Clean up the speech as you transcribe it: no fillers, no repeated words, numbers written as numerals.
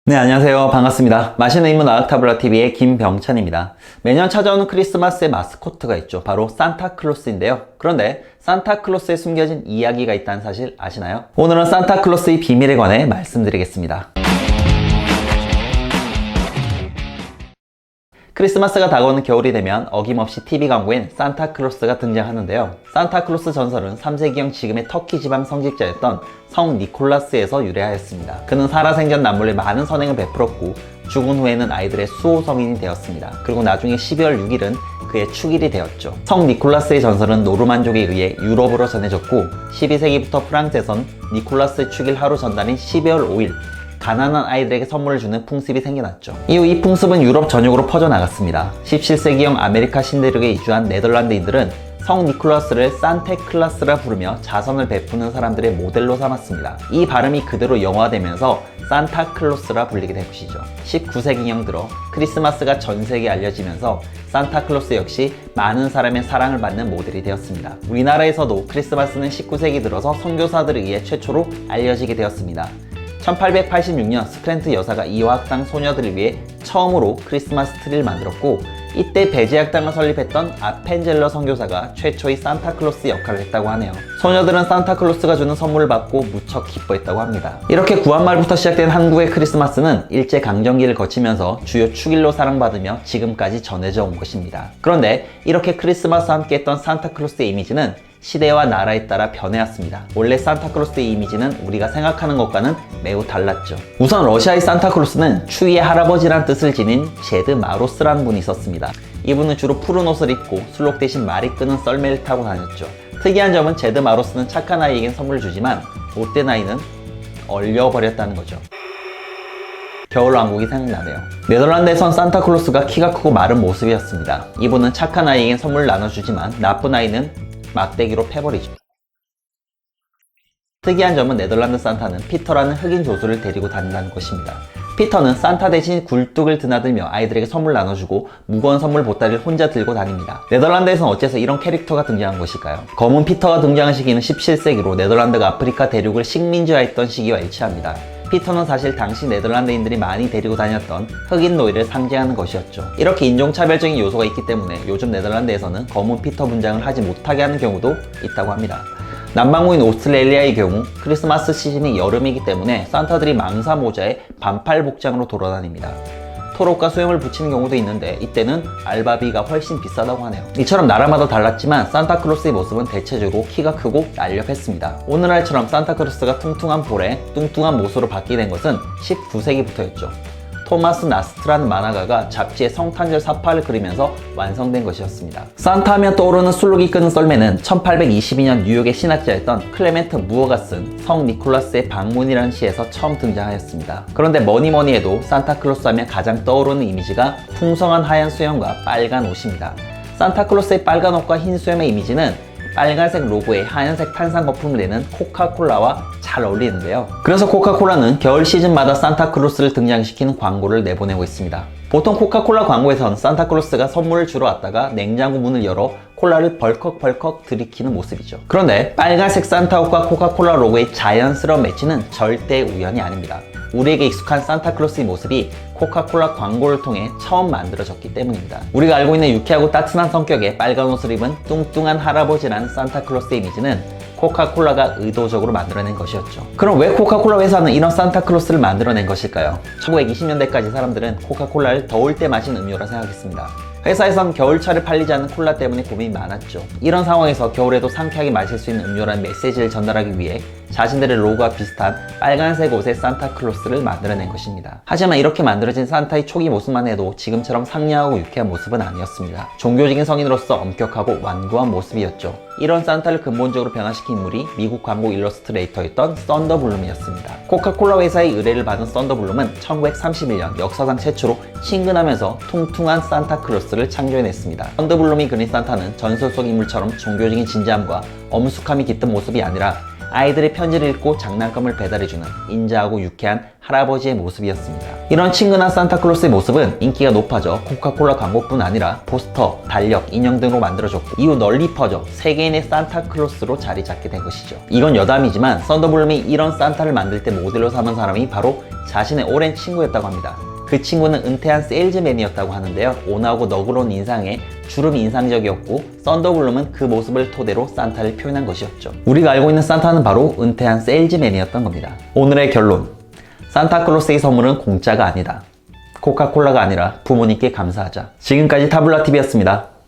네, 안녕하세요. 반갑습니다. 맛있는 인문 아학타블라TV의 김병찬입니다. 매년 찾아오는 크리스마스의 마스코트가 있죠. 바로 산타클로스인데요. 그런데 산타클로스에 숨겨진 이야기가 있다는 사실 아시나요? 오늘은 산타클로스의 비밀에 관해 말씀드리겠습니다. 크리스마스가 다가오는 겨울이 되면 어김없이 TV 광고엔 산타클로스가 등장하는데요. 산타클로스 전설은 3세기형 지금의 터키 지방 성직자였던 성 니콜라스에서 유래하였습니다. 그는 살아생전 남몰래 많은 선행을 베풀었고 죽은 후에는 아이들의 수호 성인이 되었습니다. 그리고 나중에 12월 6일은 그의 축일이 되었죠. 성 니콜라스의 전설은 노르만족에 의해 유럽으로 전해졌고 12세기부터 프랑스에선 니콜라스의 축일 하루 전날인 12월 5일 가난한 아이들에게 선물을 주는 풍습이 생겨났죠. 이후 이 풍습은 유럽 전역으로 퍼져나갔습니다. 17세기형 아메리카 신대륙에 이주한 네덜란드인들은 성 니콜라스를 산테클라스라 부르며 자선을 베푸는 사람들의 모델로 삼았습니다. 이 발음이 그대로 영화되면서 산타클로스라 불리게 된 것이죠. 19세기형 들어 크리스마스가 전 세계에 알려지면서 산타클로스 역시 많은 사람의 사랑을 받는 모델이 되었습니다. 우리나라에서도 크리스마스는 19세기 들어서 선교사들에 의해 최초로 알려지게 되었습니다. 1886년 스크랜트 여사가 이화학당 소녀들을 위해 처음으로 크리스마스 트리를 만들었고 이때 배제학당을 설립했던 아펜젤러 선교사가 최초의 산타클로스 역할을 했다고 하네요. 소녀들은 산타클로스가 주는 선물을 받고 무척 기뻐했다고 합니다. 이렇게 구한말부터 시작된 한국의 크리스마스는 일제강점기를 거치면서 주요 축일로 사랑받으며 지금까지 전해져 온 것입니다. 그런데 이렇게 크리스마스와 함께했던 산타클로스의 이미지는 시대와 나라에 따라 변해왔습니다. 원래 산타클로스의 이미지는 우리가 생각하는 것과는 매우 달랐죠. 우선 러시아의 산타클로스는 추위의 할아버지란 뜻을 지닌 제드 마로스라는 분이 있었습니다. 이분은 주로 푸른 옷을 입고 술록 대신 말이 끄는 썰매를 타고 다녔죠. 특이한 점은 제드 마로스는 착한 아이에겐 선물을 주지만 못된 아이는 얼려버렸다는 거죠. 겨울왕국이 생각나네요. 네덜란드에선 산타클로스가 키가 크고 마른 모습이었습니다. 이분은 착한 아이에겐 선물을 나눠주지만 나쁜 아이는 막대기로 패버리죠. 특이한 점은 네덜란드 산타는 피터라는 흑인 조수를 데리고 다닌다는 것입니다. 피터는 산타 대신 굴뚝을 드나들며 아이들에게 선물 나눠주고 무거운 선물 보따리를 혼자 들고 다닙니다. 네덜란드에서는 어째서 이런 캐릭터가 등장한 것일까요? 검은 피터가 등장한 시기는 17세기로 네덜란드가 아프리카 대륙을 식민지화했던 시기와 일치합니다. 피터는 사실 당시 네덜란드인들이 많이 데리고 다녔던 흑인 노예를 상징하는 것이었죠. 이렇게 인종차별적인 요소가 있기 때문에 요즘 네덜란드에서는 검은 피터 분장을 하지 못하게 하는 경우도 있다고 합니다. 남반구인 오스트레일리아의 경우 크리스마스 시즌이 여름이기 때문에 산타들이 망사 모자에 반팔 복장으로 돌아다닙니다. 토록과 수염을 붙이는 경우도 있는데 이때는 알바비가 훨씬 비싸다고 하네요. 이처럼 나라마다 달랐지만 산타클로스의 모습은 대체적으로 키가 크고 날렵했습니다. 오늘날처럼 산타클로스가 퉁퉁한 볼에 뚱뚱한 모습으로 바뀌게 된 것은 19세기부터였죠. 토마스 나스트라는 만화가가 잡지에 성탄절 사파를 그리면서 완성된 것이었습니다. 산타 하면 떠오르는 술록이 끄는 썰매는 1822년 뉴욕의 신학자였던 클레멘트 무어가 쓴 성 니콜라스의 방문이라는 시에서 처음 등장하였습니다. 그런데 뭐니뭐니 해도 산타클로스 하면 가장 떠오르는 이미지가 풍성한 하얀 수염과 빨간 옷입니다. 산타클로스의 빨간 옷과 흰 수염의 이미지는 빨간색 로고에 하얀색 탄산 거품을 내는 코카콜라와 잘 어울리는데요. 그래서 코카콜라는 겨울 시즌마다 산타클로스를 등장시키는 광고를 내보내고 있습니다. 보통 코카콜라 광고에선 산타클로스가 선물을 주러 왔다가 냉장고 문을 열어 콜라를 벌컥벌컥 들이키는 모습이죠. 그런데 빨간색 산타 옷과 코카콜라 로고의 자연스러운 매치는 절대 우연이 아닙니다. 우리에게 익숙한 산타클로스의 모습이 코카콜라 광고를 통해 처음 만들어졌기 때문입니다. 우리가 알고 있는 유쾌하고 따뜻한 성격의 빨간 옷을 입은 뚱뚱한 할아버지라는 산타클로스의 이미지는 코카콜라가 의도적으로 만들어낸 것이었죠. 그럼 왜 코카콜라 회사는 이런 산타클로스를 만들어낸 것일까요? 1920년대까지 사람들은 코카콜라를 더울 때 마시는 음료라 생각했습니다. 회사에선 겨울철에 팔리지 않는 콜라 때문에 고민이 많았죠. 이런 상황에서 겨울에도 상쾌하게 마실 수 있는 음료라는 메시지를 전달하기 위해 자신들의 로고와 비슷한 빨간색 옷의 산타클로스를 만들어낸 것입니다. 하지만 이렇게 만들어진 산타의 초기 모습만 해도 지금처럼 상냥하고 유쾌한 모습은 아니었습니다. 종교적인 성인으로서 엄격하고 완고한 모습이었죠. 이런 산타를 근본적으로 변화시킨 인물이 미국 광고 일러스트레이터였던 썬더블룸이었습니다. 코카콜라 회사의 의뢰를 받은 썬더블룸은 1931년 역사상 최초로 친근하면서 퉁퉁한 산타클로스를 창조해냈습니다. 썬더블룸이 그린 산타는 전설 속 인물처럼 종교적인 진지함과 엄숙함이 깃든 모습이 아니라 아이들의 편지를 읽고 장난감을 배달해주는 인자하고 유쾌한 할아버지의 모습이었습니다. 이런 친근한 산타클로스의 모습은 인기가 높아져 코카콜라 광고뿐 아니라 포스터, 달력, 인형 등으로 만들어졌고 이후 널리 퍼져 세계인의 산타클로스로 자리 잡게 된 것이죠. 이건 여담이지만 썬더블룸이 이런 산타를 만들 때 모델로 삼은 사람이 바로 자신의 오랜 친구였다고 합니다. 그 친구는 은퇴한 세일즈맨이었다고 하는데요. 온화하고 너그러운 인상에 주름이 인상적이었고 썬더블룸은 그 모습을 토대로 산타를 표현한 것이었죠. 우리가 알고 있는 산타는 바로 은퇴한 세일즈맨이었던 겁니다. 오늘의 결론, 산타클로스의 선물은 공짜가 아니다. 코카콜라가 아니라 부모님께 감사하자. 지금까지 타블라TV였습니다.